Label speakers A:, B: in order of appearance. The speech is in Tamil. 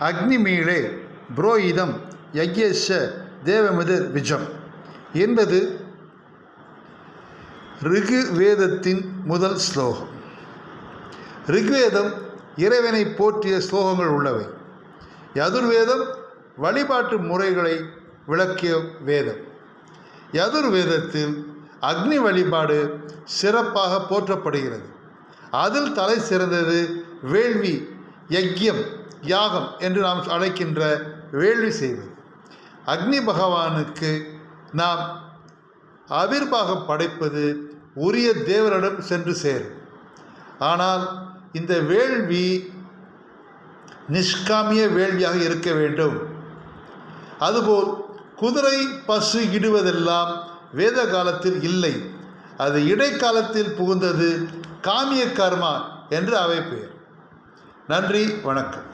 A: அக்னிமீளே புரோஹிதம் யக்ஞேஷ தேவமிதர் விஜம் என்பது ரிகுவேதத்தின் முதல் ஸ்லோகம். ரிக்வேதம் இறைவனை போற்றிய ஸ்லோகங்கள் உள்ளவை. யதுர்வேதம் வழிபாட்டு முறைகளை விளக்கிய வேதம். யதுர்வேதத்தில் அக்னி வழிபாடு சிறப்பாக போற்றப்படுகிறது. அதில் தலை சிறந்தது வேள்வி, யக்யம், யாகம் என்று நாம் அழைக்கின்ற வேள்வி செய்வது. அக்னி பகவானுக்கு நாம் அபிர்பாகம் படைப்பது உரிய தேவரிடம் சென்று சேரும். ஆனால் இந்த வேள்வி நிஷ்காமிய வேள்வியாக இருக்க வேண்டும். அதுபோல் குதிரை பசு இடுவதெல்லாம் வேத காலத்தில் இல்லை. அது இடைக்காலத்தில் புகுந்தது காமிய கர்மா என்று அவை பெயர். நன்றி, வணக்கம்.